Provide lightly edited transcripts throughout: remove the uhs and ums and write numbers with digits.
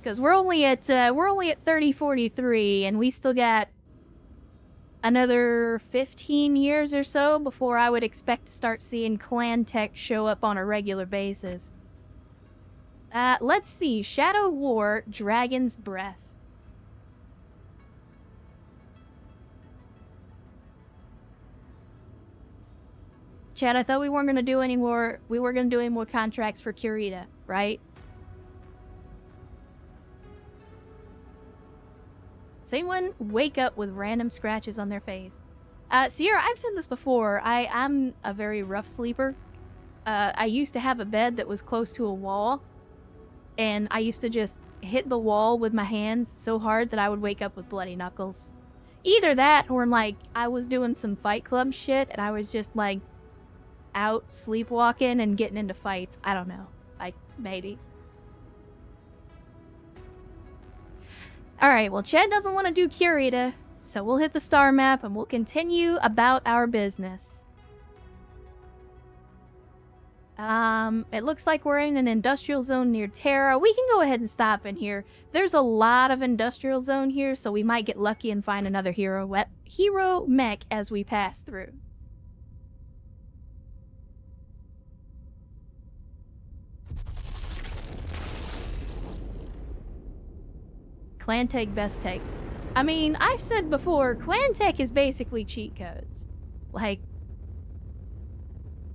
Because we're only at 3043, and we still got another 15 years or so before I would expect to start seeing clan tech show up on a regular basis. Let's see. Shadow War, Dragon's Breath. Chad, I thought we weren't gonna do any more. We were gonna do any more contracts for Kurita, right? Does anyone wake up with random scratches on their face? Sierra, I've said this before. I'm a very rough sleeper. I used to have a bed that was close to a wall, and I used to just hit the wall with my hands so hard that I would wake up with bloody knuckles. Either that, or like I was doing some Fight Club shit, and I was just like out sleepwalking and getting into fights. I don't know. Like, maybe. Alright, well, Chad doesn't want to do Kurita, so we'll hit the star map and we'll continue about our business. It looks like we're in an industrial zone near Terra. We can go ahead and stop in here. There's a lot of industrial zone here, so we might get lucky and find another hero mech as we pass through. Clan tech, best tech. I mean, I've said before, clan tech is basically cheat codes. Like,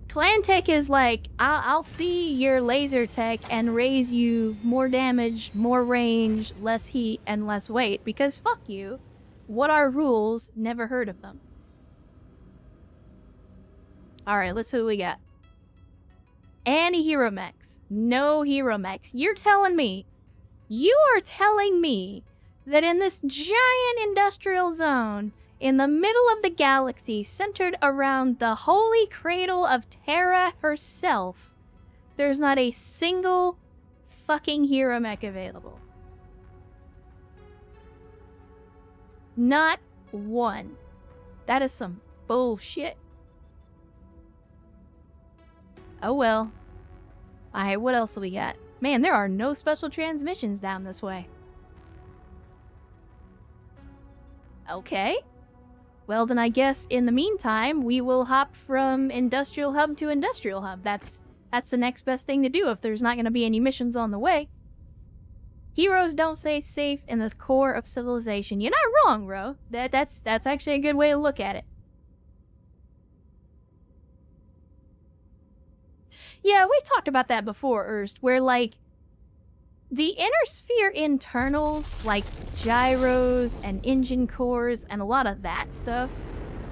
clan tech is like, I'll see your laser tech and raise you more damage, more range, less heat, and less weight, because fuck you. What are rules? Never heard of them. Alright, let's see what we got. Any hero mechs. No hero mechs. You are telling me that in this giant industrial zone in the middle of the galaxy, centered around the holy cradle of Terra herself, there's not a single fucking hero mech available. Not one. That is some bullshit. Oh well. Alright, what else do we got? Man, there are no special transmissions down this way. Okay. Well, then I guess in the meantime, we will hop from industrial hub to industrial hub. That's the next best thing to do if there's not going to be any missions on the way. Heroes don't stay safe in the core of civilization. You're not wrong, bro. That's actually a good way to look at it. Yeah, we've talked about that before, Erst, where, like, the inner sphere internals, like gyros and engine cores and a lot of that stuff,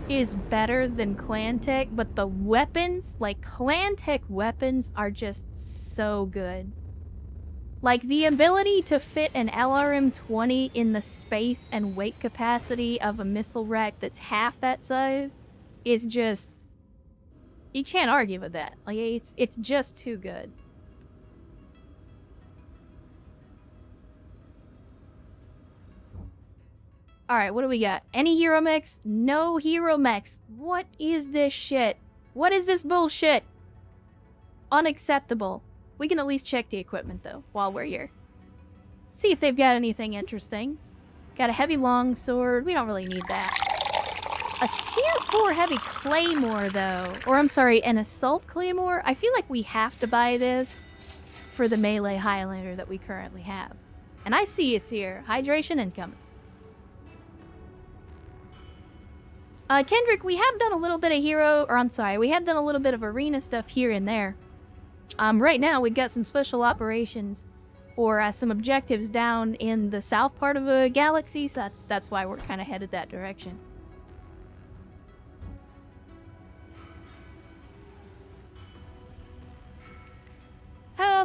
is better than clan tech, but the weapons, like clan tech weapons, are just so good. Like, the ability to fit an LRM-20 in the space and weight capacity of a missile rack that's half that size is just... You can't argue with that. Like, it's just too good. Alright, what do we got? Any hero mechs? No hero mechs. What is this shit? What is this bullshit? Unacceptable. We can at least check the equipment, though, while we're here. See if they've got anything interesting. Got a heavy longsword. We don't really need that. A tier 4 heavy claymore, though. Or, I'm sorry, an assault claymore? I feel like we have to buy this for the melee Highlander that we currently have. And I see it's here. Hydration incoming. Kendrick, we have done a little bit of we have done a little bit of arena stuff here and there. Right now we've got some special operations or some objectives down in the south part of the galaxy, so that's why we're kind of headed that direction.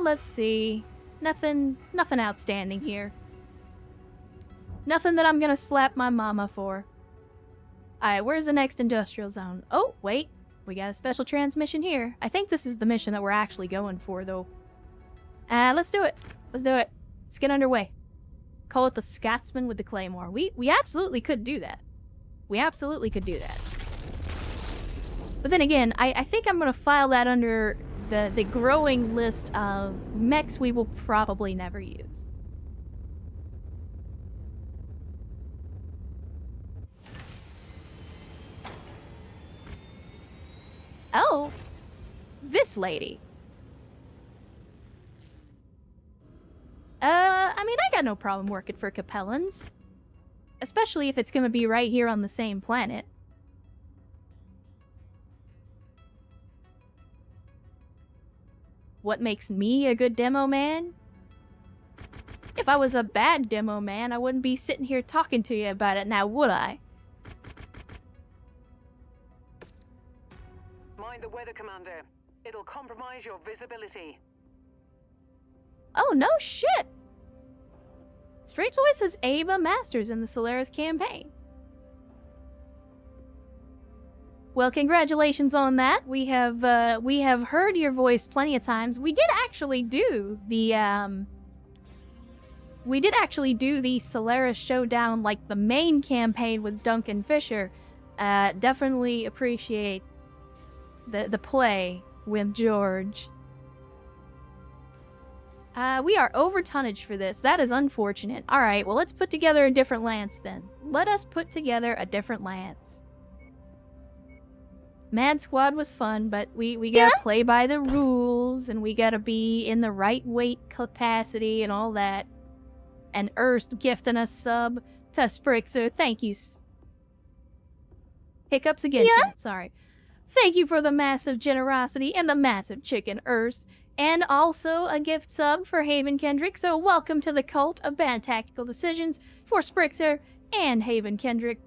Let's see. Nothing outstanding here. Nothing that I'm gonna slap my mama for. Alright, where's the next industrial zone? Oh, wait. We got a special transmission here. I think this is the mission that we're actually going for, though. Let's do it. Let's do it. Let's get underway. Call it the Scotsman with the Claymore. We absolutely could do that. We absolutely could do that. But then again, I think I'm going to file that under the growing list of mechs we will probably never use. this lady. I mean, I got no problem working for Capellans. Especially if it's gonna be right here on the same planet. What makes me a good demo man? If I was a bad demo man, I wouldn't be sitting here talking to you about it now, would I? Mind the weather, Commander. It'll compromise your visibility. Oh, no shit! Straight Choice has Ava Masters in the Solaris campaign. Well, congratulations on that. We have heard your voice plenty of times. We did actually do the Solaris Showdown, like the main campaign with Duncan Fisher. Definitely appreciate the play with George. We are over tonnage for this. That is unfortunate. Alright, well, let's put together a different lance then. Let us put together a different lance. Mad Squad was fun, but we gotta play by the rules, and we gotta be in the right weight capacity and all that. And Erst gifting a sub to Sprixer. Thank you. Hiccups again, chat. Sorry. Thank you for the massive generosity and the massive chicken, Erst. And also a gift sub for Haven Kendrick. So welcome to the cult of bad tactical decisions for Sprixer and Haven Kendrick.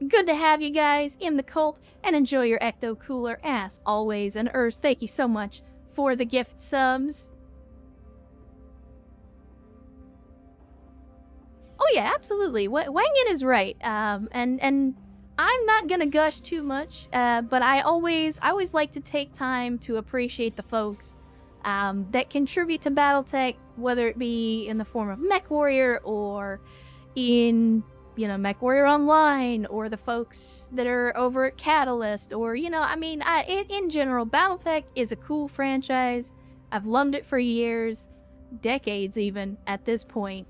Good to have you guys in the cult, and enjoy your Ecto Cooler as always. And Erst, thank you so much for the gift subs. Oh yeah, absolutely. Wangin is right. And I'm not gonna gush too much, but I always like to take time to appreciate the folks that contribute to BattleTech, whether it be in the form of Mechwarrior or in, you know, Mechwarrior Online, or the folks that are over at Catalyst, or, you know, I mean, in general, BattleTech is a cool franchise. I've loved it for years, decades even, at this point.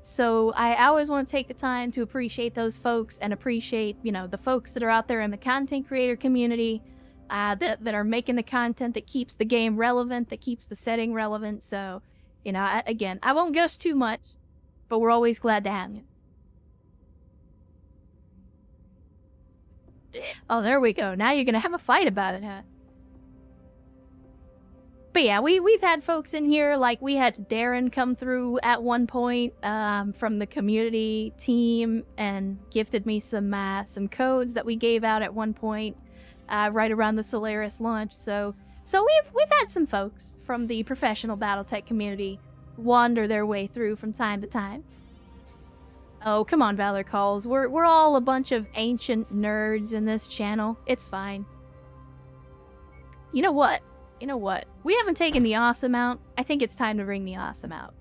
So I always want to take the time to appreciate those folks and appreciate, you know, the folks that are out there in the content creator community, that are making the content that keeps the game relevant, that keeps the setting relevant. So, you know, again, I won't gush too much, but we're always glad to have you. Oh, there we go. Now you're gonna have a fight about it, huh? But yeah, we've had folks in here, like we had Darren come through at one point from the community team and gifted me some codes that we gave out at one point right around the Solaris launch. So we've had some folks from the professional BattleTech community wander their way through from time to time. Oh, come on, Valor Calls. We're all a bunch of ancient nerds in this channel. It's fine. You know what? We haven't taken the awesome out. I think it's time to bring the awesome out.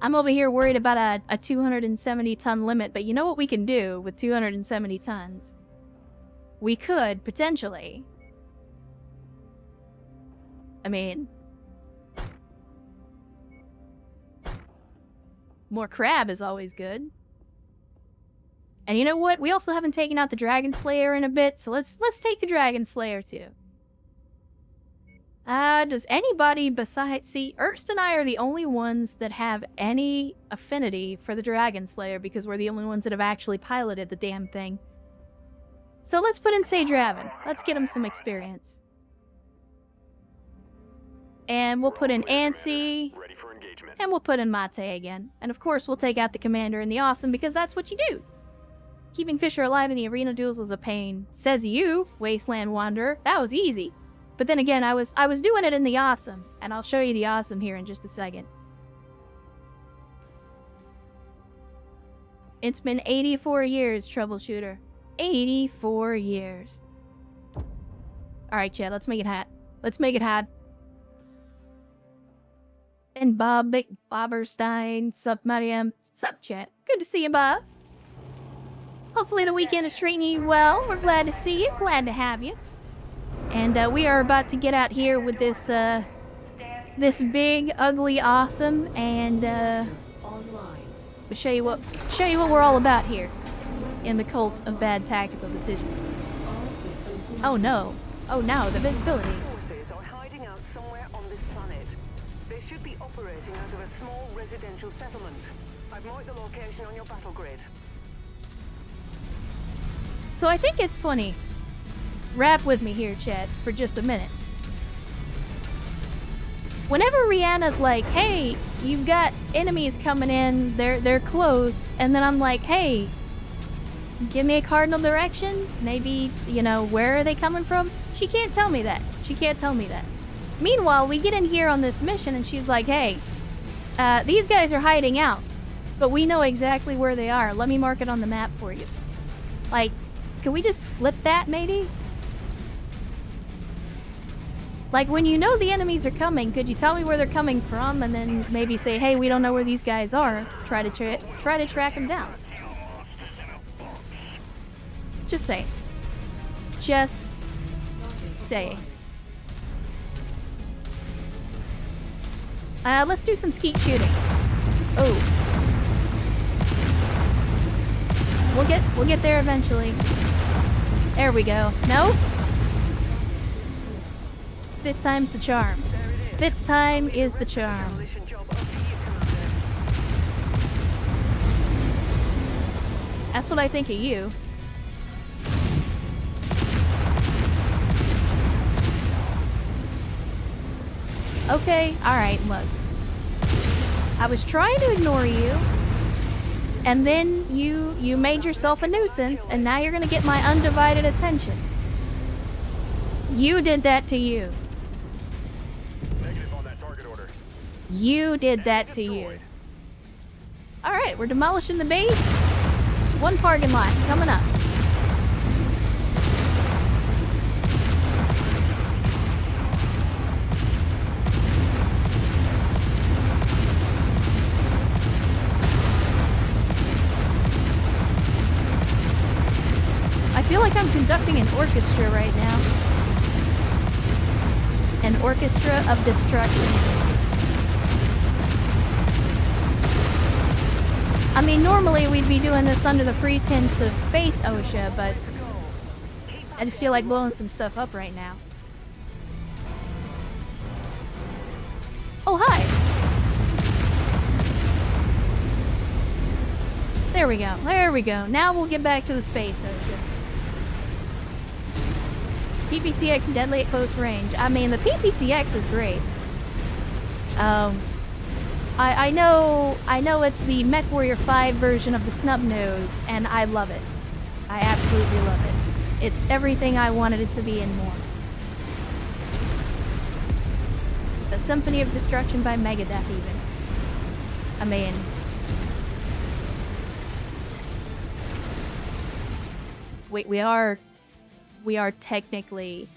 I'm over here worried about a 270-ton limit, but you know what we can do with 270 tons? We could, potentially... I mean... more crab is always good. And you know what? We also haven't taken out the Dragon Slayer in a bit, so let's take the Dragon Slayer too. Does anybody besides... See, Erst and I are the only ones that have any affinity for the Dragon Slayer because we're the only ones that have actually piloted the damn thing. So let's put in Sage Raven. Let's get him some experience. And we'll put in Ansi. Ready for engagement. And we'll put in Mate again. And of course, we'll take out the Commander and the Awesome because that's what you do. Keeping Fisher alive in the arena duels was a pain. Says you, Wasteland Wanderer. That was easy. But then again, I was doing it in the Awesome, and I'll show you the Awesome here in just a second. It's been 84 years, Troubleshooter. 84 years. Alright, Chad, let's make it hot. Let's make it hot. And Bob Bobberstein, sup, Mariam, sup, chat. Good to see you, Bob. Hopefully the weekend is treating you well. We're glad to see you, glad to have you. And we are about to get out here with this this big, ugly, awesome, and we'll show you what we're all about here in the cult of bad tactical decisions. Oh no, Oh no, the visibility. Forces are hiding out somewhere on this planet. They should be operating out of a small residential settlement. I've marked the location on your battle grid. So I think it's funny. Rap with me here, chat, for just a minute. Whenever Rihanna's like, hey, you've got enemies coming in, they're close, and then I'm like, hey, give me a cardinal direction, maybe, you know, where are they coming from? She can't tell me that. She can't tell me that. Meanwhile, we get in here on this mission and she's like, hey, these guys are hiding out, but we know exactly where they are. Let me mark it on the map for you. Like, can we just flip that, maybe? Like, when you know the enemies are coming, could you tell me where they're coming from, and then maybe say, hey, we don't know where these guys are. Try to track them down. Just saying. Just saying. Let's do some skeet shooting. Oh. We'll get there eventually. There we go. No? Fifth time's the charm. Fifth time is the charm. That's what I think of you. Okay, alright, look. I was trying to ignore you, and then you made yourself a nuisance, and now you're gonna get my undivided attention. You did that to you. Negative on that target order. You did that to you. Alright, we're demolishing the base. One parking lot coming up. I feel like I'm conducting an orchestra right now. An orchestra of destruction. I mean, normally we'd be doing this under the pretense of space OSHA, but I just feel like blowing some stuff up right now. Oh, hi! There we go, there we go. Now we'll get back to the space OSHA. PPCX deadly at close range. I mean, the PPCX is great. I know it's the Mechwarrior 5 version of the snub nose, and I love it. I absolutely love it. It's everything I wanted it to be and more. The Symphony of Destruction by Megadeth, even. I mean... Wait, we are technically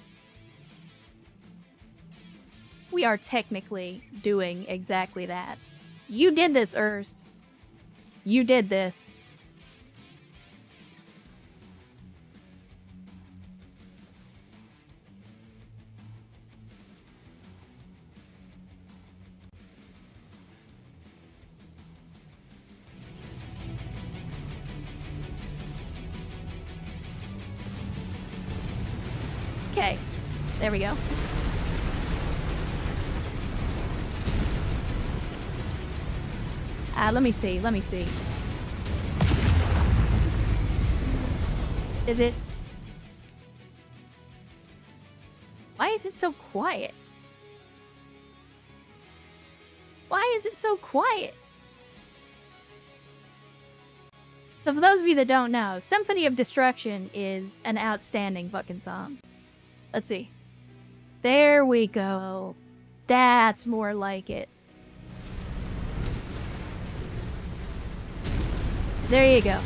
doing exactly that. You did this, Erst. You did this. Okay, there we go. Let me see. Is it? Why is it so quiet? Why is it so quiet? So for those of you that don't know, Symphony of Destruction is an outstanding fucking song. Let's see. There we go. That's more like it. There you go.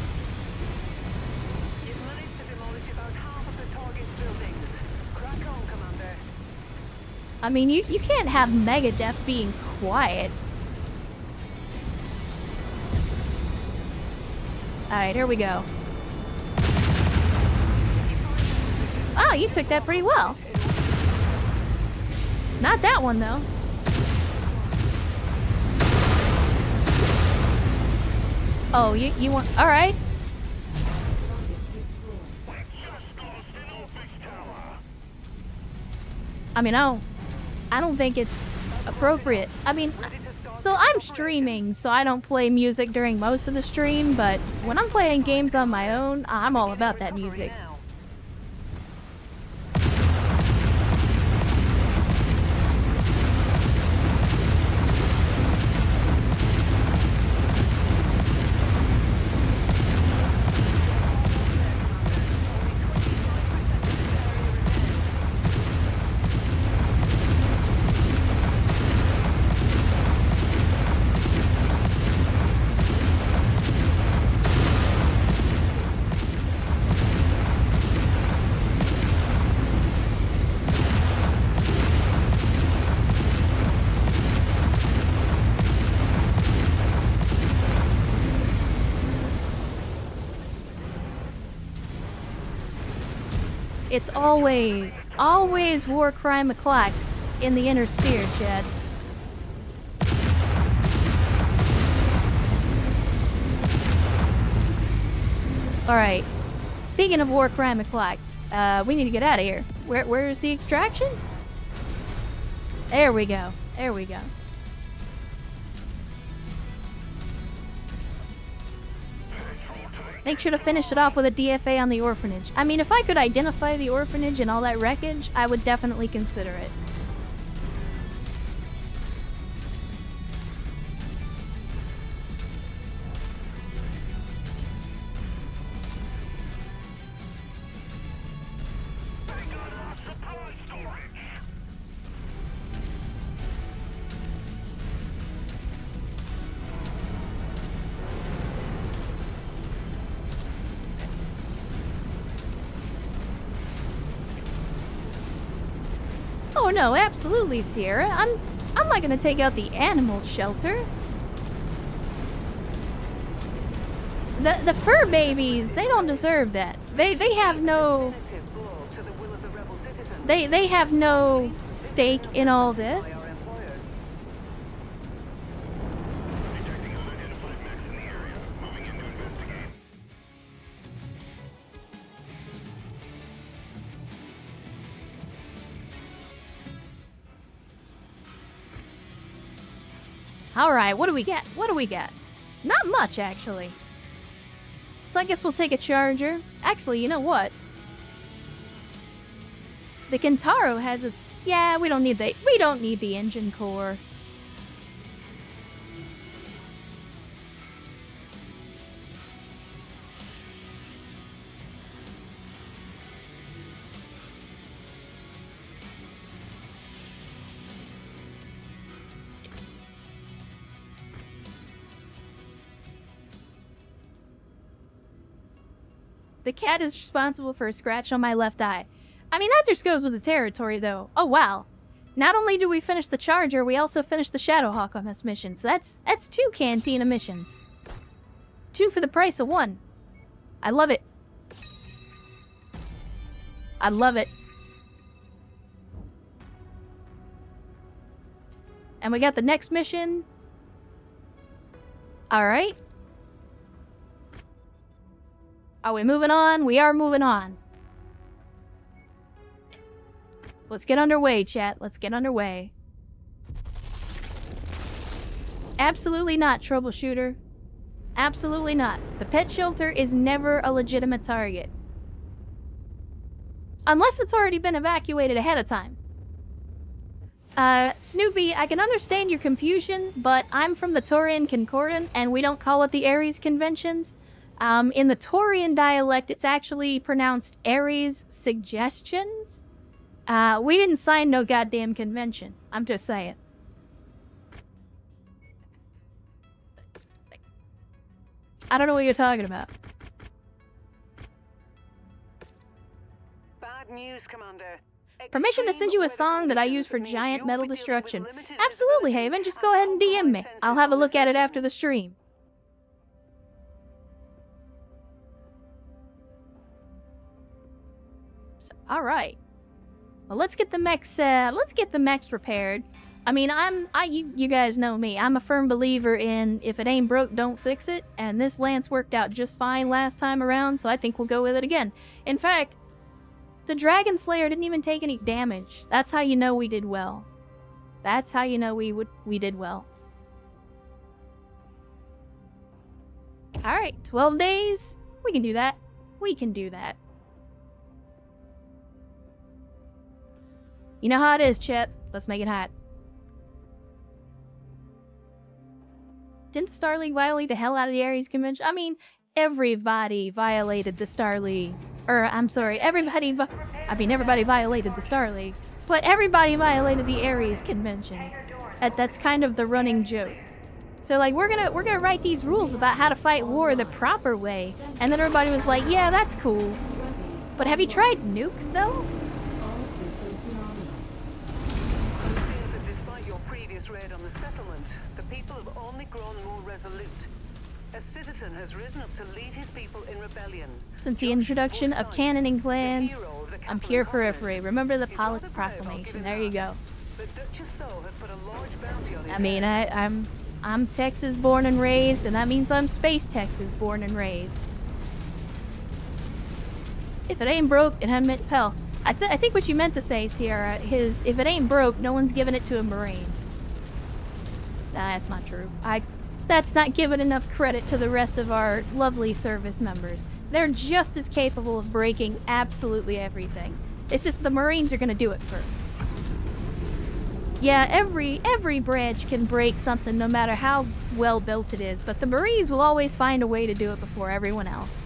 You've managed to demolish about half of the target's buildings. Crack on, Commander. I mean, you can't have Megadeth being quiet. Alright, here we go. Oh, you took that pretty well. Not that one, though. Oh, you want... Alright. I mean, I don't think it's appropriate. I mean, so I'm streaming, so I don't play music during most of the stream, but when I'm playing games on my own, I'm all about that music. It's always war crime o'clock in the inner sphere, Chad. Alright. Speaking of war crime o'clock, we need to get out of here. Where is the extraction? There we go. There we go. Make sure to finish it off with a DFA on the orphanage. I mean, if I could identify the orphanage and all that wreckage, I would definitely consider it. Oh no, absolutely, Sierra. I'm not gonna take out the animal shelter. The fur babies, they don't deserve that. They have no they have no stake in all this. Alright, what do we get? What do we get? Not much, actually. So I guess we'll take a charger. Actually, you know what? The Kentaro has its... Yeah, we don't need the engine core. The cat is responsible for a scratch on my left eye. I mean, that just goes with the territory, though. Oh, wow. Not only do we finish the Charger, we also finish the Shadowhawk on this mission. So that's 2 Cantina missions. 2 for the price of 1. I love it. I love it. And we got the next mission. Alright. Are we moving on? We are moving on. Let's get underway, chat. Let's get underway. Absolutely not, troubleshooter. Absolutely not. The pet shelter is never a legitimate target. Unless it's already been evacuated ahead of time. Snoopy, I can understand your confusion, but I'm from the Taurian Concordant, and we don't call it the Ares Conventions. In the Taurian dialect, it's actually pronounced Ares Suggestions. We didn't sign no goddamn convention. I'm just saying. I don't know what you're talking about. Bad news, Commander. Permission to send you a song that I use for giant metal destruction. Absolutely, Haven. Just go ahead and DM me. I'll have a look at it after the stream. All right. Well, let's get the mechs repaired. I mean, you guys know me. I'm a firm believer in if it ain't broke, don't fix it. And this lance worked out just fine last time around, so I think we'll go with it again. In fact, The Dragon Slayer didn't even take any damage. That's how you know we did well. That's how you know we did well. Alright, 12 days. We can do that. We can do that. You know how it is, Chip. Let's make it hot. Didn't the Star League violate the hell out of the Ares Convention? I mean, everybody violated the Star League. I'm sorry, everybody violated the Star League. But everybody violated the Ares Conventions. That's kind of the running joke. So like, we're gonna write these rules about how to fight war the proper way. And then everybody was like, yeah, that's cool. But have you tried nukes, though? Despite your previous raid on the settlement, the people have only grown more resolute. A citizen has risen up to lead his people in rebellion. Since the introduction of cannoning clans, I'm pure periphery. Remember the Pollock's Proclamation. There you go. I mean, I'm Texas born and raised, and that means I'm Space Texas born and raised. If it ain't broke, it hadn't meant hell. I think what you meant to say, Sierra, is if it ain't broke, no one's giving it to a Marine. Nah, that's not true. That's not giving enough credit to the rest of our lovely service members. They're just as capable of breaking absolutely everything. It's just the Marines are gonna do it first. Yeah, every branch can break something no matter how well built it is, but the Marines will always find a way to do it before everyone else.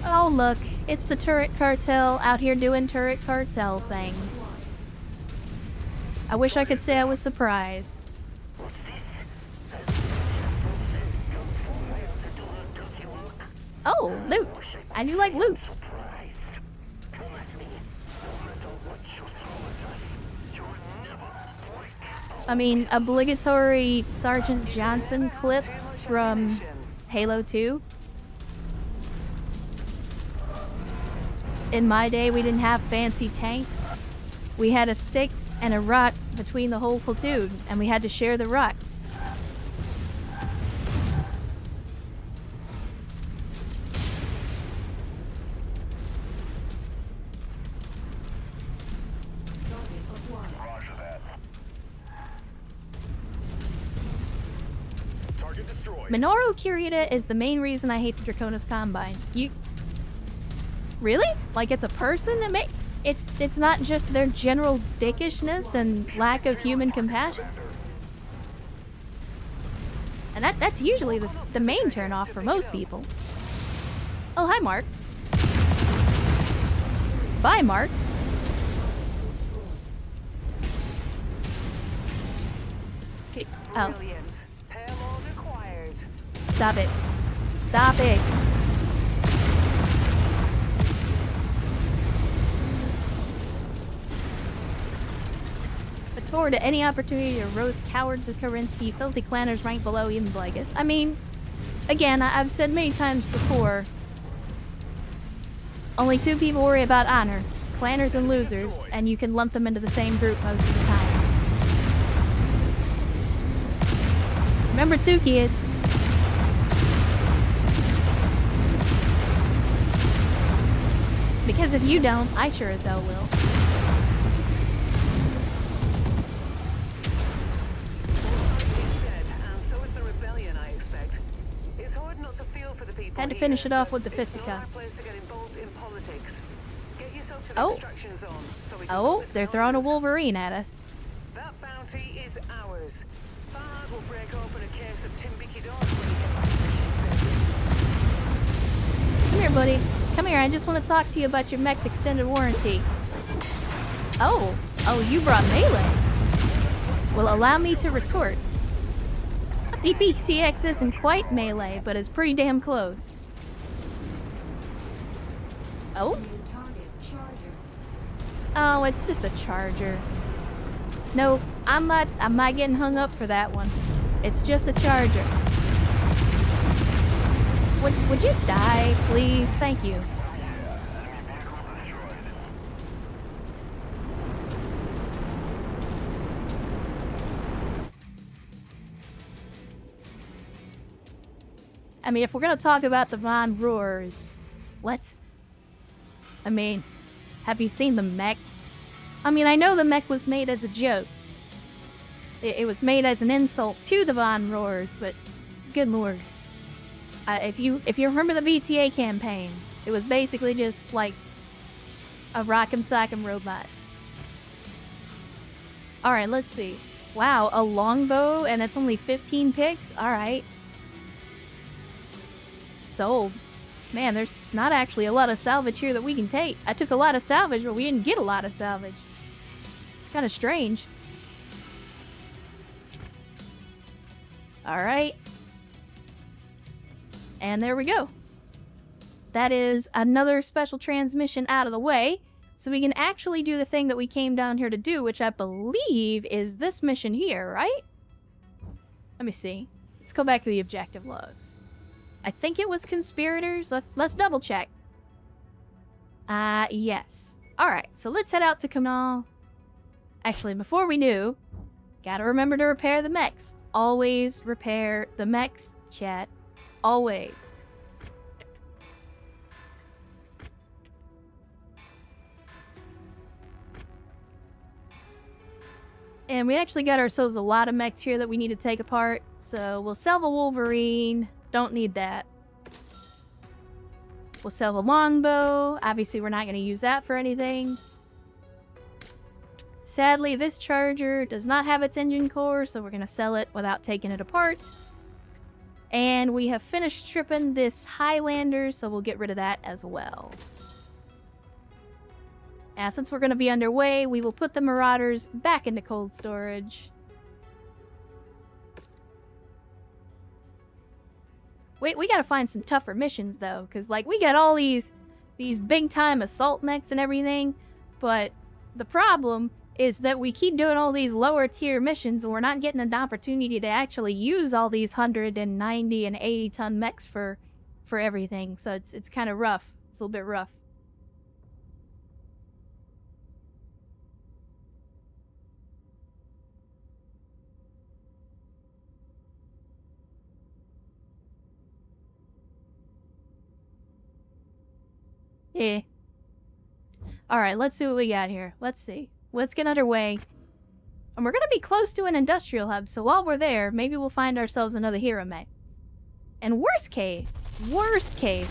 Oh look, it's the turret cartel out here doing turret cartel things. I wish I could say I was surprised. Oh, loot! I do like loot. I mean, obligatory Sergeant Johnson clip from Halo 2. In my day, we didn't have fancy tanks. We had a stick and a rock between the whole platoon, and we had to share the rock. Roger that. Target destroyed. Minoru Kirita is the main reason I hate the Draconis Combine. Really? Like it's a person that it's not just their general dickishness and lack of human compassion? And that's usually the main turnoff for most people. Oh, hi, Mark. Bye, Mark. Okay. Oh. Stop it. Stop it. Look forward to any opportunity to roast cowards of Karinsky, filthy clanners ranked below even Blagus. I mean, again, I've said many times before, only two people worry about honor, clanners and losers, and you can lump them into the same group most of the time. Remember too, kid. Because if you don't, I sure as hell will. Had to finish it off with the fisticuffs. Oh. Oh, they're throwing a Wolverine at us. That bounty is ours. Farhad will break open a case of Timbiki doors when we get back to the ship. Come here, buddy. Come here, I just want to talk to you about your mech's extended warranty. Oh. Oh, you brought melee. Well, allow me to retort. The PCX isn't quite melee, but it's pretty damn close. Oh? Oh, it's just a charger. No, I'm not getting hung up for that one. It's just a charger. Would you die, please? Thank you. I mean, if we're gonna talk about the Von Roars, let's... I mean, have you seen the mech? I mean, I know the mech was made as a joke. It was made as an insult to the Von Roars, but good lord. If you remember the VTA campaign, it was basically just like a rock'em sock'em robot. Alright, let's see. Wow, a longbow and it's only 15 picks? Alright. Sold. Man, there's not actually a lot of salvage here that we can take. I took a lot of salvage, but we didn't get a lot of salvage. It's kind of strange. Alright. And there we go. That is another special transmission out of the way. So we can actually do the thing that we came down here to do, which I believe is this mission here, right? Let me see. Let's go back to the objective logs. I think it was conspirators. Let's double check. Yes. Alright, so let's head out to Kamal. Actually, before we do, gotta remember to repair the mechs. Always repair the mechs, chat. Always. And we actually got ourselves a lot of mechs here that we need to take apart. So we'll sell the Wolverine. Don't need that. We'll sell the longbow. Obviously, we're not going to use that for anything. Sadly, this charger does not have its engine core, so we're going to sell it without taking it apart. And we have finished stripping this Highlander, so we'll get rid of that as well. Now, since we're going to be underway, we will put the Marauders back into cold storage. Wait, we gotta find some tougher missions, though, because, like, we got all these big-time assault mechs and everything, but the problem is that we keep doing all these lower-tier missions, and we're not getting an opportunity to actually use all these 190 and 80-ton mechs for everything, so it's kind of rough. It's a little bit rough. Yeah. Alright, let's see what we got here. Let's see. Let's get underway. And we're gonna be close to an industrial hub, so while we're there, maybe we'll find ourselves another hero mech. And worst case,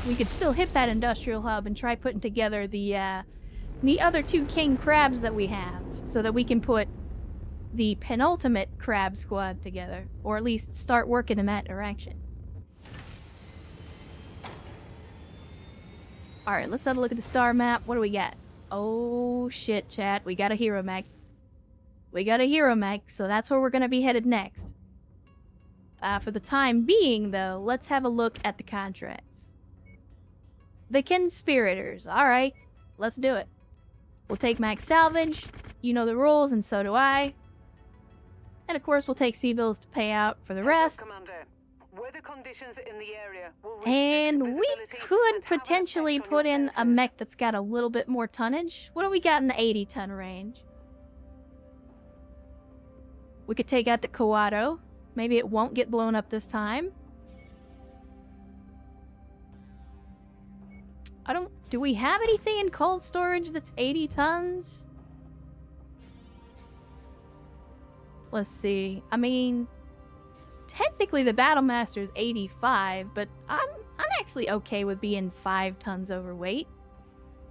we could still hit that industrial hub and try putting together the other two king crabs that we have, so that we can put the penultimate crab squad together, or at least start working in that direction. Alright, let's have a look at the star map. What do we got? Oh shit, chat. We got a hero mech. We got a hero mech, so that's where we're gonna be headed next. For the time being, though, let's have a look at the contracts. The conspirators. Alright, let's do it. We'll take max salvage. You know the rules, and so do I. And of course, we'll take C-bills to pay out for the rest. Weather conditions in the area will And we could potentially put in a mech that's got a little bit more tonnage. What do we got in the 80-ton range? We could take out the Kawato. Maybe it won't get blown up this time. Do we have anything in cold storage that's 80 tons? Let's see. I mean, technically the Battlemaster is 85, but I'm actually okay with being 5 tons overweight.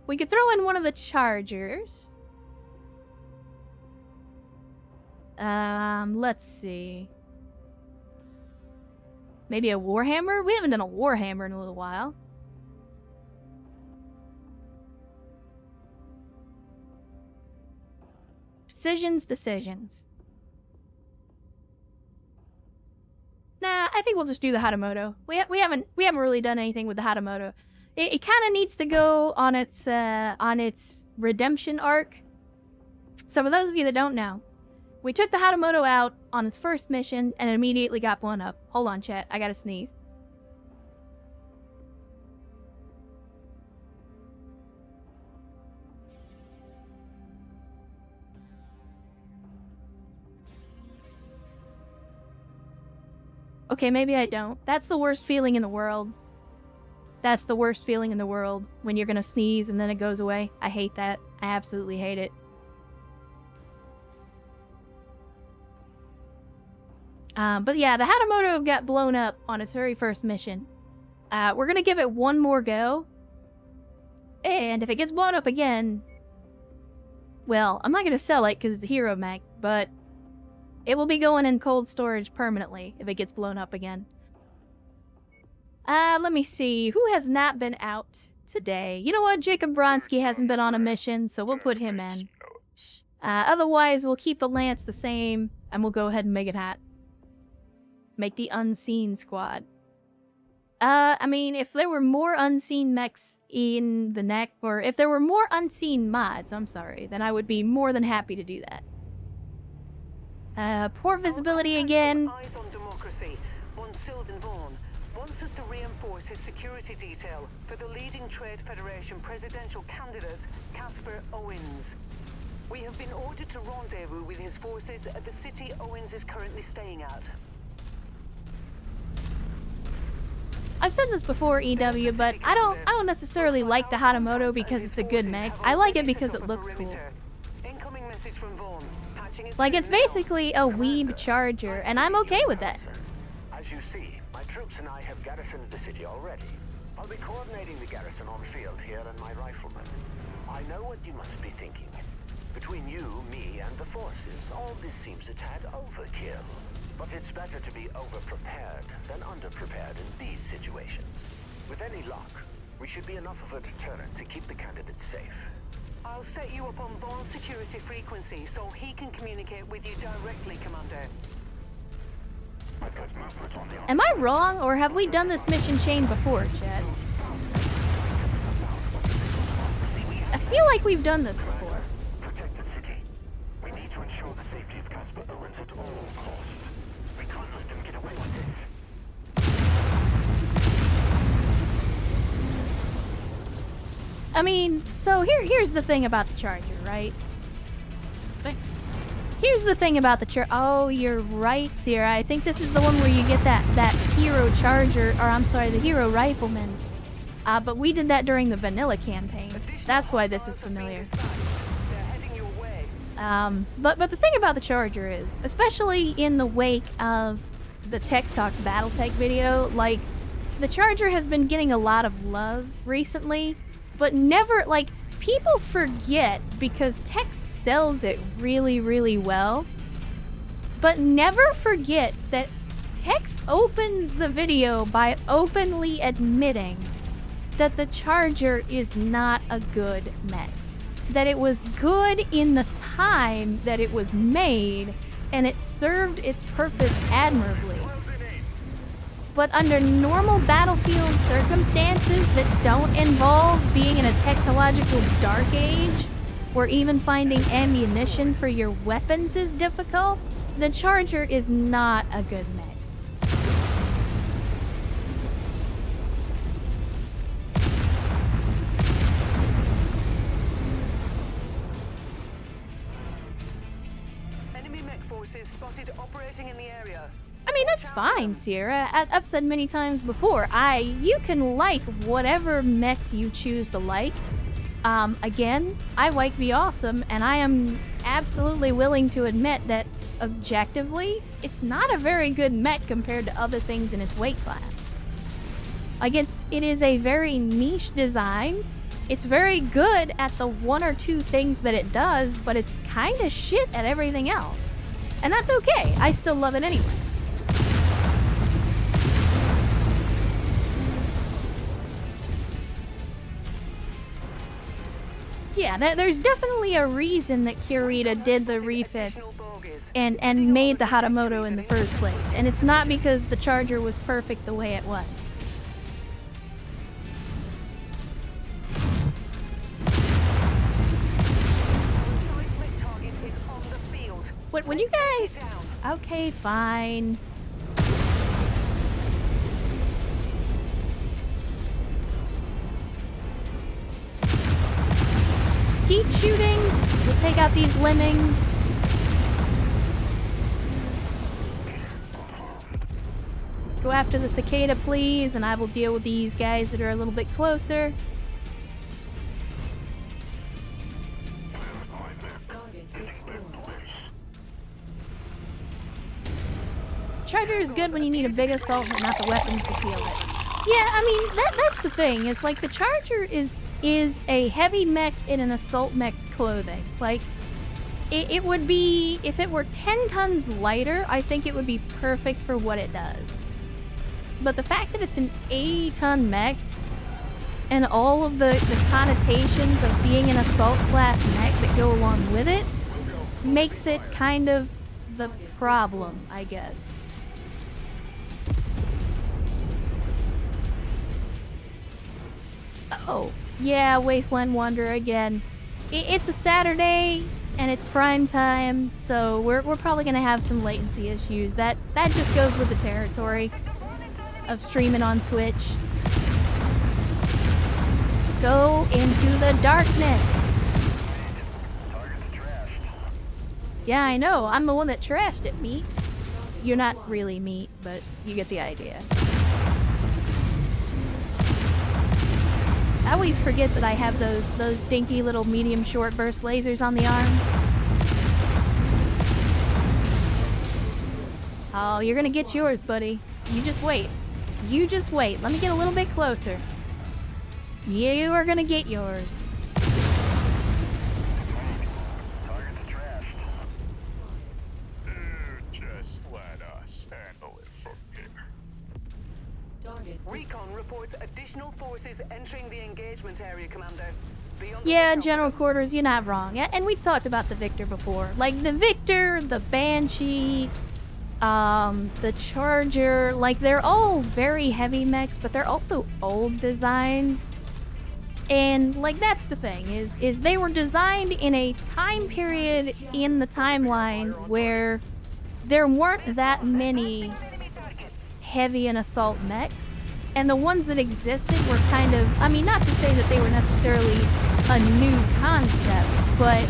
We could throw in one of the Chargers. Let's see. Maybe a Warhammer? We haven't done a Warhammer in a little while. Decisions. Nah, I think we'll just do the Hatamoto. We haven't really done anything with the Hatamoto. It kind of needs to go on its redemption arc. So for those of you that don't know, we took the Hatamoto out on its first mission and it immediately got blown up. Hold on, chat. I gotta sneeze. Okay, maybe I don't. That's the worst feeling in the world. That's the worst feeling in the world, when you're gonna sneeze and then it goes away. I hate that. I absolutely hate it. But yeah, the Hatamoto got blown up on its very first mission. We're gonna give it one more go. And if it gets blown up again... Well, I'm not gonna sell it because it's a hero mech, but... it will be going in cold storage permanently if it gets blown up again. Let me see. Who has not been out today? You know what? Jacob Bronsky hasn't been on a mission, so we'll put him in. Otherwise, we'll keep the Lance the same, and we'll go ahead and make it hot. Make the Unseen squad. I mean, if there were more Unseen mechs in the neck, or if there were more Unseen mods, I'm sorry, then I would be more than happy to do that. Poor visibility again. Eyes on democracy. One Sylvan Vaughn wants us to reinforce his security detail for the leading Trade Federation presidential candidate, Casper Owens. We have been ordered to rendezvous with his forces at the city Owens is currently staying at. I've said this before, EW, but I don't necessarily like the Hatamoto because it's a good mech. I like it because it looks cool. Incoming message from Vaughn. Like, it's basically a weeb charger, and I'm okay with that. As you see, my troops and I have garrisoned the city already. I'll be coordinating the garrison on field here and my riflemen. I know what you must be thinking. Between you, me, and the forces, all this seems a tad overkill. But it's better to be over-prepared than under-prepared in these situations. With any luck, we should be enough of a deterrent to keep the candidates safe. I'll set you up on Vaughn's security frequency so he can communicate with you directly, Commander. Am I wrong, or have we done this mission chain before, Chad? I feel like we've done this before. Protect the city. We need to ensure the safety of Casper Owens at all costs. We can't let them get away with this. I mean, so here's the thing about the charger, right? Here's the thing about the charger. Oh, you're right, Sierra. I think this is the one where you get that hero charger, or I'm sorry, the hero rifleman. But we did that during the vanilla campaign. That's why this is familiar. But the thing about the charger is, especially in the wake of the Tex Talks Battletech video, like, the charger has been getting a lot of love recently, but never, like, people forget because Tex sells it really, really well, but never forget that Tex opens the video by openly admitting that the charger is not a good mech. That it was good in the time that it was made, and it served its purpose admirably. But under normal battlefield circumstances that don't involve being in a technological dark age, where even finding ammunition for your weapons is difficult, the charger is not a good mech. Enemy mech forces spotted operating in the area. I mean, that's fine, Sierra. I've said many times before, you can like whatever mechs you choose to like. Again, I like the awesome, and I am absolutely willing to admit that, objectively, it's not a very good mech compared to other things in its weight class. Like, it is a very niche design. It's very good at the one or two things that it does, but it's kind of shit at everything else. And that's okay. I still love it anyway. Yeah, there's definitely a reason that Kurita did the refits and made the Hatamoto in the first place. And it's not because the charger was perfect the way it was. What, would you guys... Okay, fine. Skeet shooting. We'll take out these lemmings. Go after the cicada, please, and I will deal with these guys that are a little bit closer. Charger is good when you need a big assault but not the weapons to field it. Yeah, I mean, that's the thing. It's like the Charger is a heavy mech in an assault mech's clothing. Like, it would be, if it were 10 tons lighter, I think it would be perfect for what it does. But the fact that it's an 80-ton mech and all of the connotations of being an assault class mech that go along with it makes it kind of the problem, I guess. Oh, yeah, Wasteland Wanderer again. It's a Saturday, and it's prime time, so we're probably gonna have some latency issues. That just goes with the territory of streaming on Twitch. Go into the darkness! Yeah, I know. I'm the one that trashed it, meat. You're not really meat, but you get the idea. I always forget that I have those dinky little medium short burst lasers on the arms. Oh, you're gonna get yours, buddy. You just wait. You just wait. Let me get a little bit closer. You are gonna get yours. Just let us handle it from here. Recon reports additional forces entering the engagement area, Commander. Yeah, General Quarters, you're not wrong. And we've talked about the Victor before. Like, the Victor, the Banshee, the Charger, like, they're all very heavy mechs, but they're also old designs. And, like, that's the thing, is they were designed in a time period in the timeline where there weren't that many heavy and assault mechs. And the ones that existed were kind of, I mean, not to say that they were necessarily a new concept, but,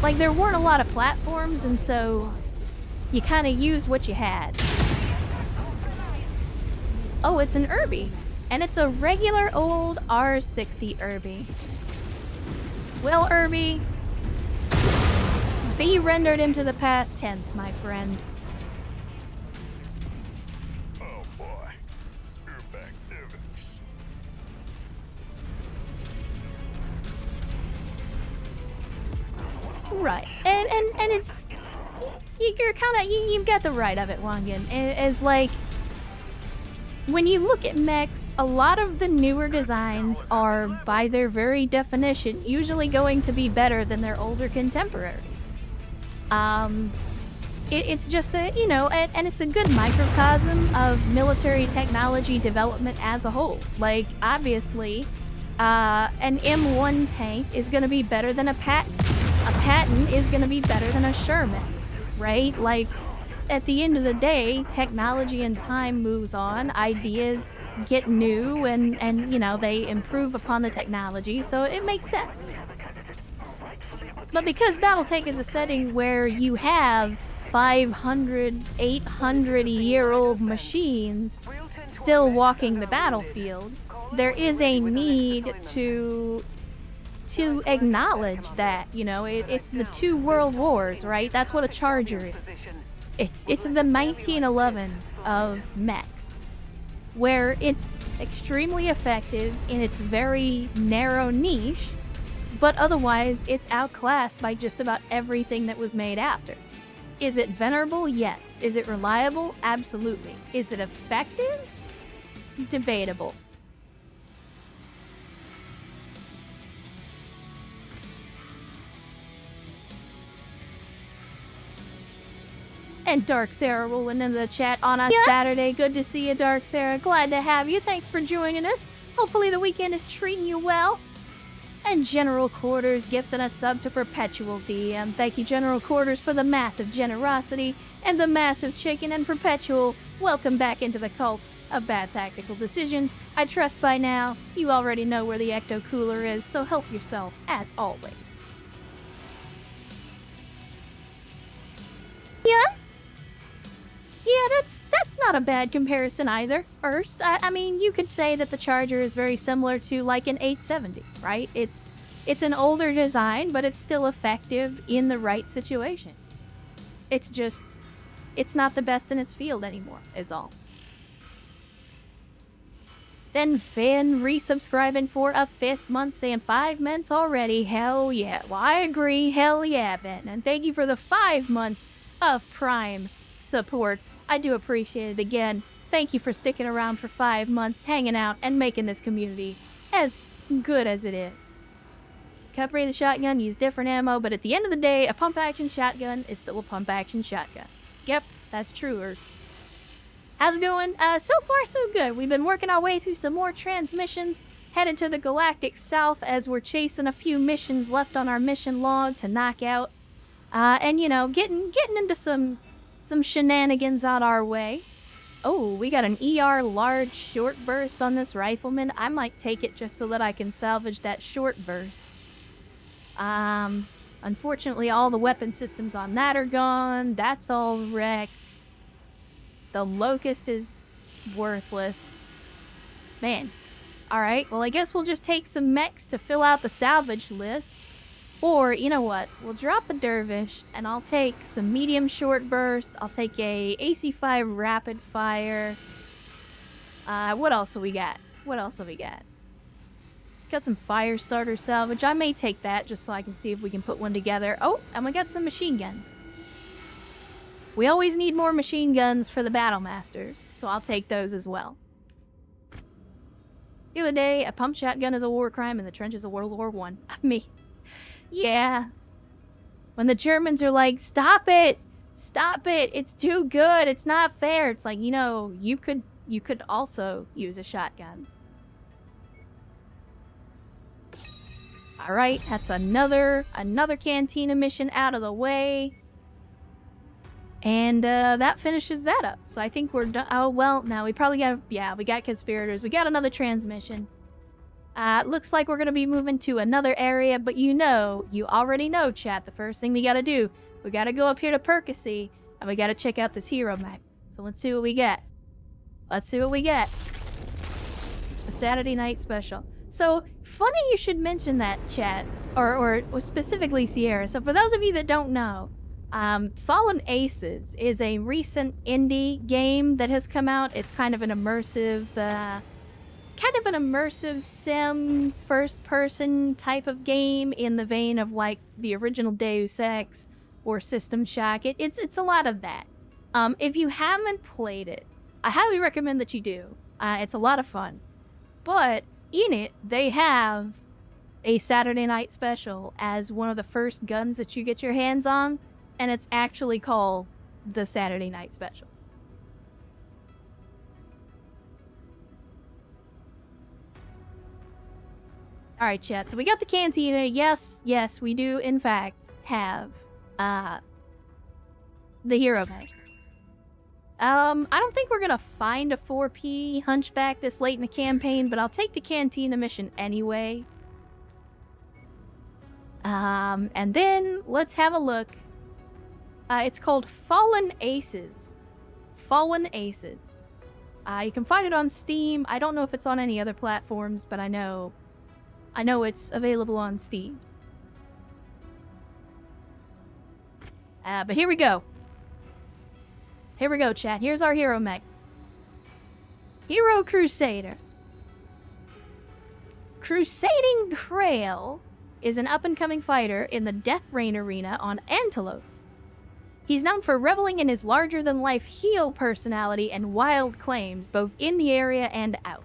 like, there weren't a lot of platforms, and so you kind of used what you had. Oh, it's an Irby. And it's a regular old R60 Irby. Well, Irby, be rendered into the past tense, my friend. Oh boy. Group activities. Right. And it's, you're kind of, you've got the right of it, Wangan. As like, when you look at mechs, a lot of the newer designs are, by their very definition, usually going to be better than their older contemporaries. It's just that, you know, and it's a good microcosm of military technology development as a whole. Like, obviously, an M1 tank is going to be better than a Patton. A Patton is going to be better than a Sherman, right? Like, at the end of the day, technology and time moves on, ideas get new, and you know, they improve upon the technology, so it makes sense. But because Battletech is a setting where you have 500, 800-year-old machines still walking the battlefield, there is a need to acknowledge that, you know, it's the two world wars, right? That's what a Charger is. It's the 1911 of mechs, where it's extremely effective in its very narrow niche, but otherwise it's outclassed by just about everything that was made after. Is it venerable? Yes. Is it reliable? Absolutely. Is it effective? Debatable. And Dark Sarah rolling into the chat on a Saturday. Good to see you, Dark Sarah. Glad to have you. Thanks for joining us. Hopefully the weekend is treating you well. And General Quarters gifting a sub to Perpetual DM. Thank you, General Quarters, for the massive generosity and the massive chicken. And Perpetual, welcome back into the cult of bad tactical decisions. I trust by now you already know where the Ecto Cooler is, so help yourself, as always. Yeah? Yeah, that's That's not a bad comparison either, Erst. I mean, you could say that the Charger is very similar to, like, an 870, right? It's an older design, but it's still effective in the right situation. It's just, it's not the best in its field anymore, is all. Then Finn resubscribing for a 5th month, saying 5 months already. Hell yeah. Well, I agree. Hell yeah, Ben. And thank you for the 5 months of Prime support. I do appreciate it again. Thank you for sticking around for 5 months, hanging out, and making this community as good as it is. Upgrade the shotgun, use different ammo, but at the end of the day, a pump-action shotgun is still a pump-action shotgun. Yep, that's true. How's it going? So far, so good. We've been working our way through some more transmissions, headed to the Galactic South as we're chasing a few missions left on our mission log to knock out. And, you know, getting into some shenanigans out our way. Oh, we got an ER large short burst on this rifleman. I might take it just so that I can salvage that short burst. Unfortunately, all the weapon systems on that are gone. That's all wrecked. The Locust is worthless. Man. Alright, well I guess we'll just take some mechs to fill out the salvage list. Or, you know what, we'll drop a Dervish, and I'll take some medium short bursts. I'll take a AC-5 rapid fire. What else have we got? Got some fire starter salvage. I may take that just so I can see if we can put one together. Oh, and we got some machine guns. We always need more machine guns for the Battle Masters, so I'll take those as well. The other day, a pump shotgun is a war crime and the trench is a World War I. Me. Yeah. When the Germans are like, stop it! Stop it! It's too good! It's not fair! It's like, you know, you could also use a shotgun. Alright, that's another cantina mission out of the way. And that finishes that up. So I think we're done. Oh, well, now we probably got, yeah, we got conspirators. We got another transmission. Looks like we're going to be moving to another area, but you already know, chat, the first thing we got to do, we got to go up here to Percy, and we got to check out this hero map. So let's see what we get. A Saturday night special. So, funny you should mention that, chat, or specifically Sierra. So for those of you that don't know, Fallen Aces is a recent indie game that has come out. It's kind of an immersive sim first-person type of game in the vein of like the original Deus Ex or System Shock. It's a lot of that. If you haven't played it, I highly recommend that you do. It's a lot of fun. But in it, they have a Saturday night special as one of the first guns that you get your hands on. And it's actually called the Saturday Night Special. Alright, chat. So we got the cantina. Yes, we do, in fact, have the hero mech. I don't think we're gonna find a 4P hunchback this late in the campaign, but I'll take the cantina mission anyway. And then let's have a look. It's called Fallen Aces. You can find it on Steam. I don't know if it's on any other platforms, but I know it's available on Steam. But here we go. Here we go, chat. Here's our hero mech. Hero Crusader. Crusading Krail is an up-and-coming fighter in the Death Reign arena on Antelos. He's known for reveling in his larger-than-life heel personality and wild claims, both in the area and out.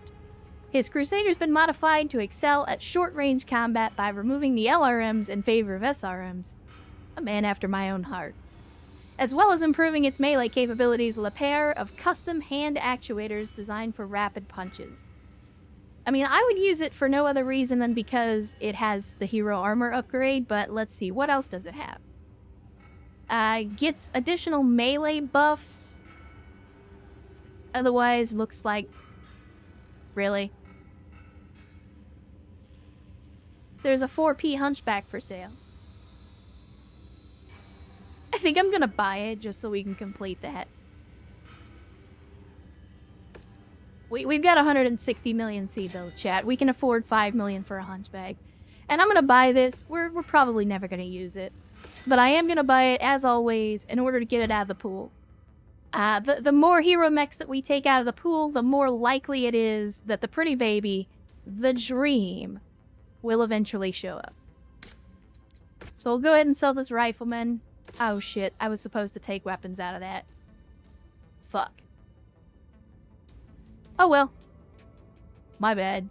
His Crusader's been modified to excel at short-range combat by removing the LRMs in favor of SRMs. A man after my own heart. As well as improving its melee capabilities with a pair of custom hand actuators designed for rapid punches. I mean, I would use it for no other reason than because it has the hero armor upgrade, but let's see, what else does it have? Gets additional melee buffs. Otherwise, looks like... Really? There's a 4P hunchback for sale. I think I'm gonna buy it just so we can complete that. We've got 160 million C-bill, chat. We can afford 5 million for a hunchback. And I'm gonna buy this. We're probably never gonna use it. But I am gonna buy it, as always, in order to get it out of the pool. The more hero mechs that we take out of the pool, the more likely it is that the pretty baby, the dream, will eventually show up. So we'll go ahead and sell this rifleman. Oh shit, I was supposed to take weapons out of that. Fuck. Oh well. My bad.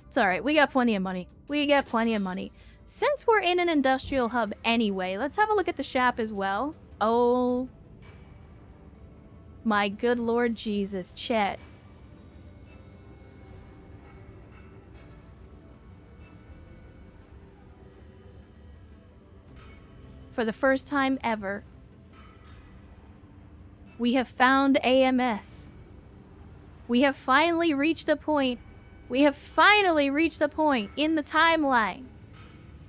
It's alright, we got plenty of money. We got plenty of money. Since we're in an industrial hub anyway, let's have a look at the shop as well. Oh. My good Lord Jesus, chat. For the first time ever, we have found AMS. We have finally reached the point. We have finally reached the point in the timeline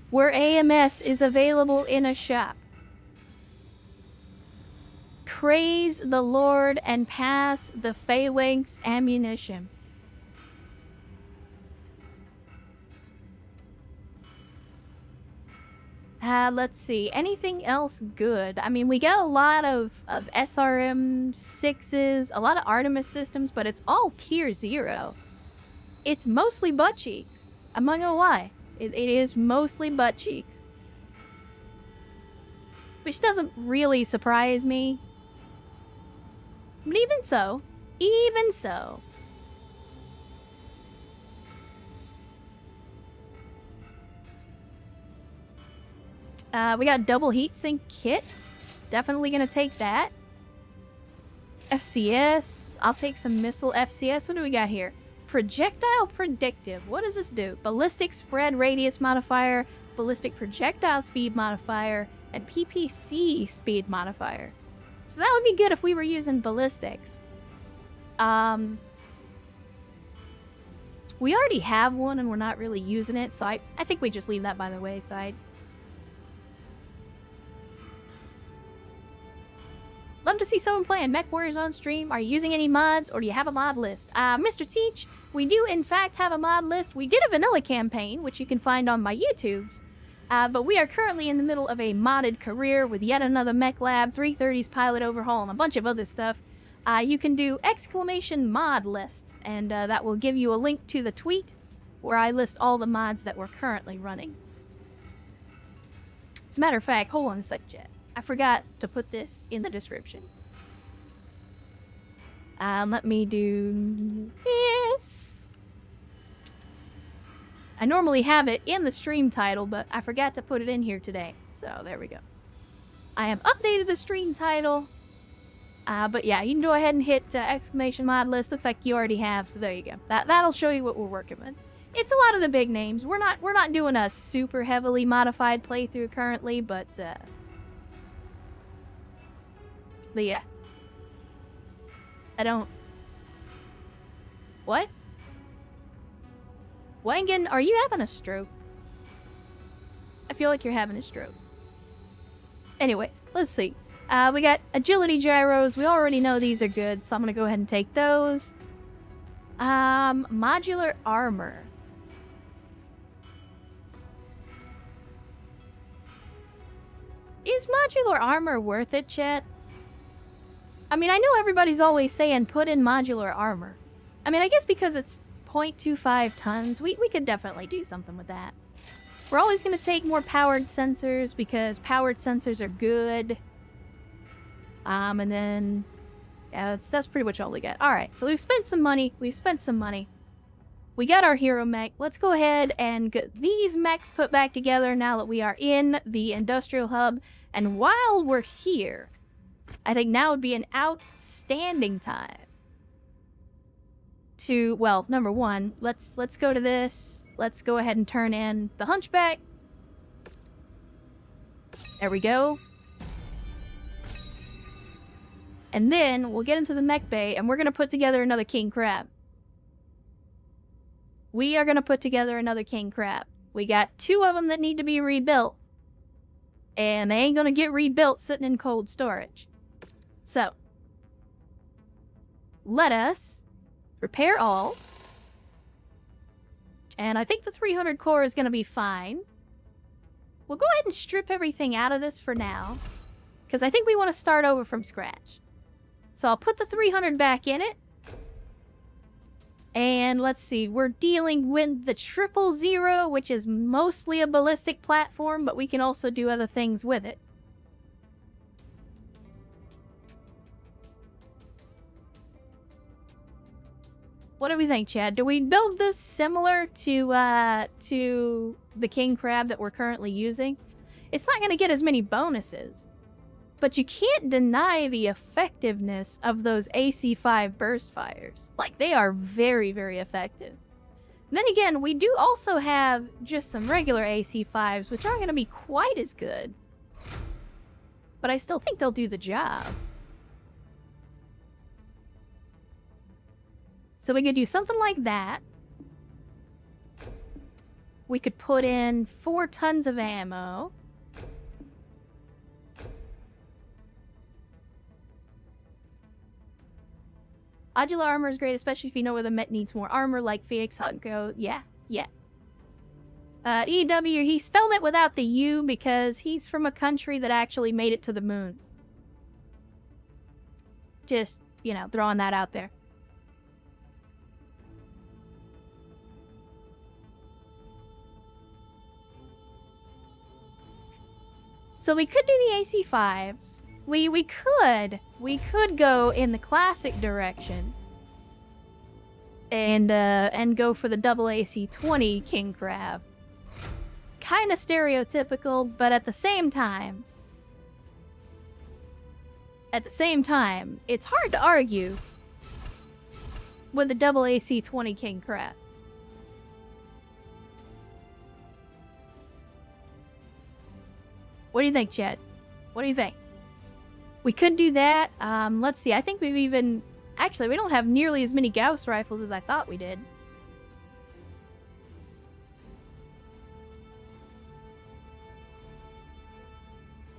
where AMS is available in a shop. Praise the Lord and pass the Phalanx ammunition. Let's see. Anything else good? I mean, we got a lot of SRM 6s, a lot of Artemis systems, but it's all tier 0. It's mostly butt cheeks. I'm not gonna lie. It is mostly butt cheeks. Which doesn't really surprise me. But even so, we got double heatsink kits. Definitely gonna take that. FCS. I'll take some missile FCS. What do we got here? Projectile predictive. What does this do? Ballistic spread radius modifier, ballistic projectile speed modifier, and PPC speed modifier. So that would be good if we were using ballistics. We already have one and we're not really using it, so I think we just leave that by the wayside. Love to see someone playing Mechwarriors on stream. Are you using any mods, or do you have a mod list? Mr. Teach, we do in fact have a mod list. We did a vanilla campaign, which you can find on my YouTubes. But we are currently in the middle of a modded career with yet another mech lab, 330's pilot overhaul, and a bunch of other stuff. You can do !mod lists, and that will give you a link to the tweet where I list all the mods that we're currently running. As a matter of fact, hold on a sec, chat. I forgot to put this in the description. Let me do this. I normally have it in the stream title, but I forgot to put it in here today. So there we go. I have updated the stream title. But yeah, you can go ahead and hit !mod list. Looks like you already have, so there you go. That'll show you what we're working with. It's a lot of the big names. We're not doing a super heavily modified playthrough currently, but yeah. I don't... What? Wangan, are you having a stroke? I feel like you're having a stroke. Anyway, let's see. We got agility gyros. We already know these are good, so I'm gonna go ahead and take those. Modular armor. Is modular armor worth it, chat? I mean, I know everybody's always saying put in modular armor. I mean, I guess because it's 0.25 tons, we could definitely do something with that. We're always going to take more powered sensors because powered sensors are good. And then, yeah, that's pretty much all we got. Alright, so we've spent some money. We got our hero mech. Let's go ahead and get these mechs put back together now that we are in the industrial hub. And while we're here, I think now would be an outstanding time to, well, number one, let's go to this. Let's go ahead and turn in the hunchback. There we go. And then we'll get into the mech bay and we're going to put together another king crab. We are going to put together another king crab. We got 2 of them that need to be rebuilt. And they ain't going to get rebuilt sitting in cold storage. So, let us repair all. And I think the 300 core is going to be fine. We'll go ahead and strip everything out of this for now, because I think we want to start over from scratch. So I'll put the 300 back in it. And let's see, we're dealing with the 000, which is mostly a ballistic platform, but we can also do other things with it. What do we think, Chad? Do we build this similar to the king crab that we're currently using? It's not going to get as many bonuses, but you can't deny the effectiveness of those AC5 burst fires. Like, they are very, very effective. Then again, we do also have just some regular AC5s, which aren't going to be quite as good, but I still think they'll do the job. So we could do something like that. We could put in 4 tons of ammo. Modular armor is great, especially if you know where the Met needs more armor, like Phoenix Hut Go. Yeah. EW, he spelled it without the U because he's from a country that actually made it to the moon. Just, you know, throwing that out there. So we could do the AC5s. We could go in the classic direction and go for the double AC-20 king crab. Kind of stereotypical, but at the same time, it's hard to argue with the double AC-20 king crab. What do you think, Chad? What do you think? We could do that. Let's see. I think we've even... Actually, we don't have nearly as many Gauss rifles as I thought we did.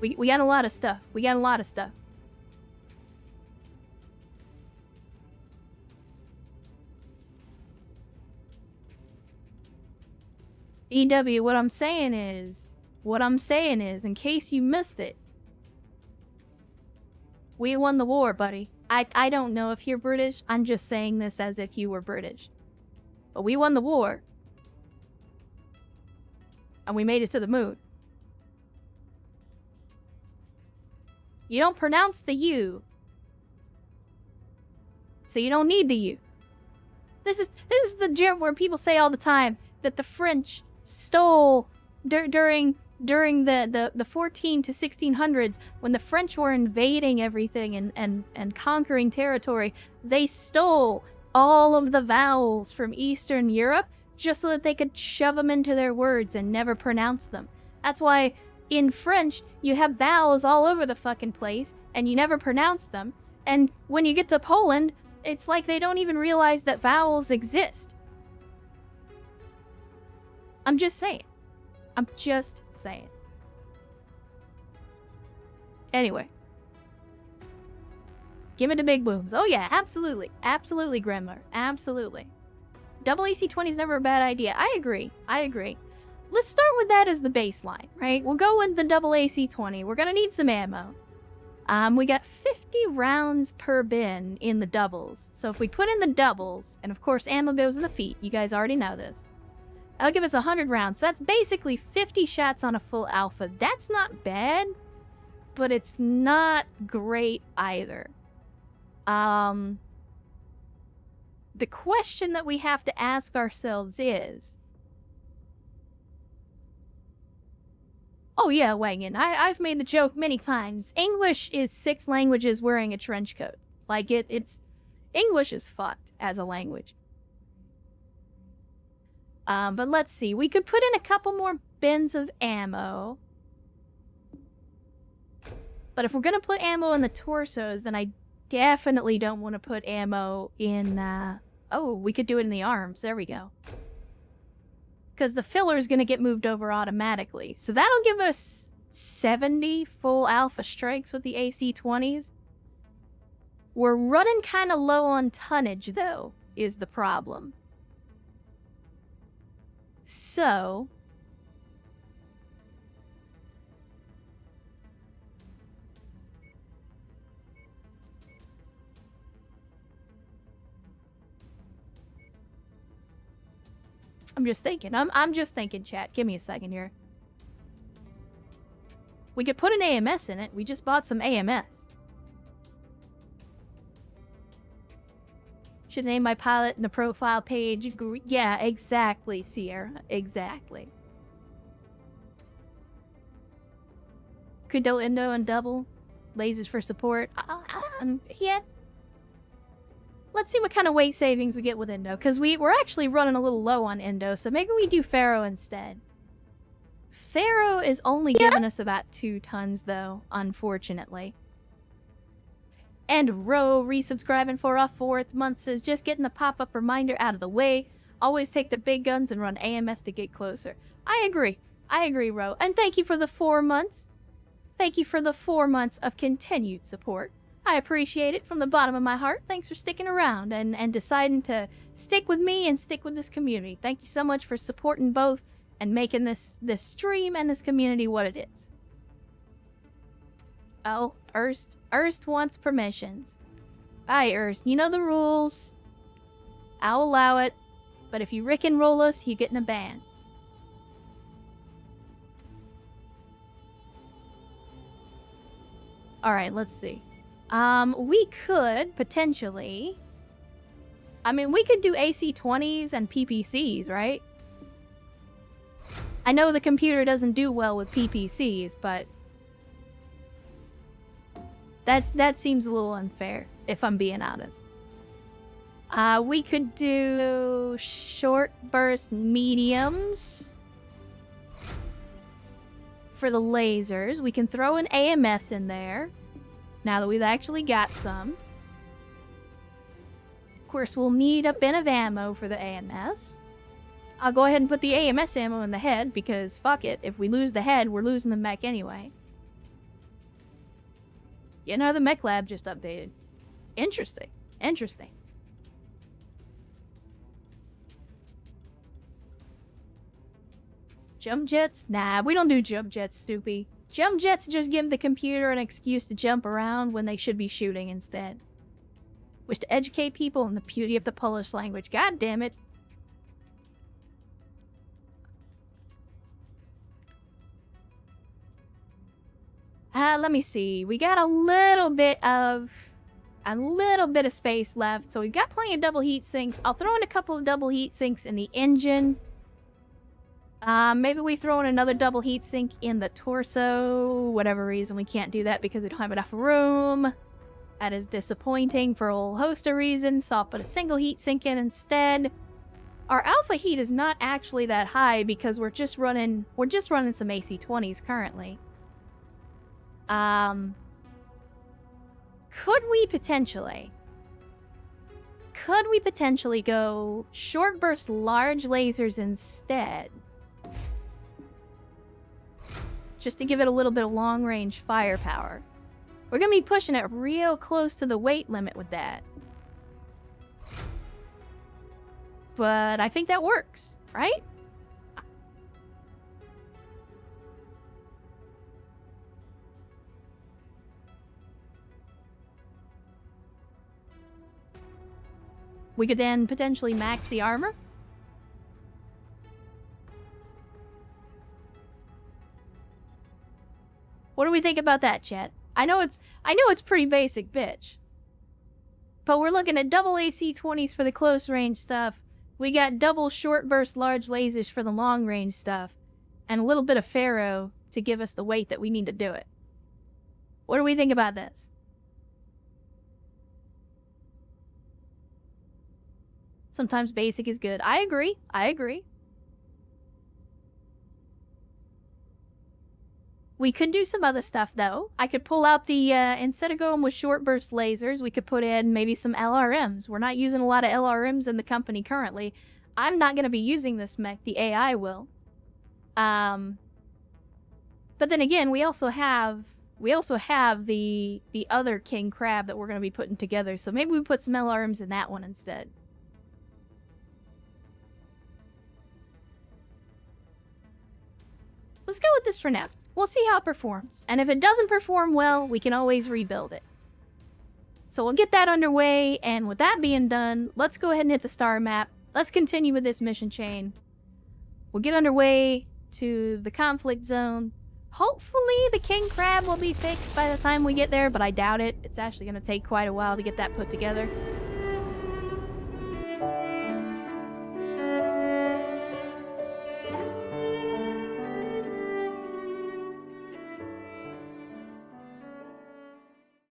We got a lot of stuff. EW, what I'm saying is, in case you missed it, we won the war, buddy. I don't know if you're British. I'm just saying this as if you were British. But we won the war. And we made it to the moon. You don't pronounce the U. So you don't need the U. This is the gem where people say all the time that the French stole during the 14 to 1600s, when the French were invading everything and conquering territory. They stole all of the vowels from Eastern Europe just so that they could shove them into their words and never pronounce them. That's why in French you have vowels all over the fucking place and you never pronounce them. And when you get to Poland, it's like they don't even realize that vowels exist. I'm just saying. Anyway. Give me the big booms. Oh yeah, absolutely. Absolutely, Gremler. Absolutely. Double AC-20 is never a bad idea. I agree. Let's start with that as the baseline, right? We'll go with the double AC-20. We're gonna need some ammo. We got 50 rounds per bin in the doubles. So if we put in the doubles, and of course ammo goes in the feet, you guys already know this. That'll give us 100 rounds. So that's basically 50 shots on a full alpha. That's not bad, but it's not great either. The question that we have to ask ourselves is... Oh yeah, Wangin, I've made the joke many times. English is 6 languages wearing a trench coat. Like, it's... English is fucked as a language. But let's see. We could put in a couple more bins of ammo. But if we're gonna put ammo in the torsos, then I definitely don't want to put ammo in, Oh, we could do it in the arms. There we go. Because the filler is gonna get moved over automatically. So that'll give us 70 full alpha strikes with the AC-20s. We're running kind of low on tonnage, though, is the problem. So... I'm just thinking. I'm just thinking, chat. Give me a second here. We could put an AMS in it. We just bought some AMS. Should name my pilot in the profile page. Yeah, exactly, Sierra. Exactly. Kudo Indo and double. Lasers for support. Yeah. Let's see what kind of weight savings we get with Indo, because we're actually running a little low on Indo, so maybe we do Pharaoh instead. Pharaoh is only giving us about 2 tons, though, unfortunately. And Ro, resubscribing for a 4th month, says, just getting the pop-up reminder out of the way. Always take the big guns and run AMS to get closer. I agree. I agree, Ro. And thank you for the 4 months. Thank you for the 4 months of continued support. I appreciate it from the bottom of my heart. Thanks for sticking around and deciding to stick with me and stick with this community. Thank you so much for supporting both and making this stream and this community what it is. Oh, Erst wants permissions. Aye, Erst, you know the rules. I'll allow it, but if you Rick and roll us, you get in a ban. Alright, let's see. We could, potentially... I mean, we could do AC-20s and PPCs, right? I know the computer doesn't do well with PPCs, but... That seems a little unfair, if I'm being honest. We could do short burst mediums for the lasers. We can throw an AMS in there, now that we've actually got some. Of course, we'll need a bin of ammo for the AMS. I'll go ahead and put the AMS ammo in the head, because fuck it, if we lose the head, we're losing the mech anyway. You know, the mech lab just updated. Interesting. Interesting. Jump jets? Nah, we don't do jump jets, Stoopy. Jump jets just give the computer an excuse to jump around when they should be shooting instead. Wish to educate people on the beauty of the Polish language. God damn it. Let me see. We got a little bit of space left, so we've got plenty of double heat sinks. I'll throw in a couple of double heat sinks in the engine. Maybe we throw in another double heat sink in the torso. Whatever reason, we can't do that because we don't have enough room. That is disappointing for a whole host of reasons, so I'll put a single heat sink in instead. Our alpha heat is not actually that high because we're just running some AC-20s currently. Could we potentially go short burst large lasers instead? Just to give it a little bit of long range firepower. We're gonna be pushing it real close to the weight limit with that. But I think that works, right? We could then potentially max the armor. What do we think about that, chat? I know it's pretty basic, bitch. But we're looking at double AC-20s for the close range stuff. We got double short burst large lasers for the long range stuff. And a little bit of Pharaoh to give us the weight that we need to do it. What do we think about this? Sometimes basic is good. I agree. I agree. We could do some other stuff, though. I could pull out the, instead of going with short burst lasers, we could put in maybe some LRMs. We're not using a lot of LRMs in the company currently. I'm not going to be using this mech. The AI will. But then again, we also have we also have the other king crab that we're going to be putting together, so maybe we put some alarms in that one instead. Let's go with this for now. We'll see how it performs. And if it doesn't perform well, we can always rebuild it. So we'll get that underway, and with that being done, let's go ahead and hit the star map. Let's continue with this mission chain. We'll get underway to the conflict zone. Hopefully the king crab will be fixed by the time we get there, but I doubt it. It's actually going to take quite a while to get that put together.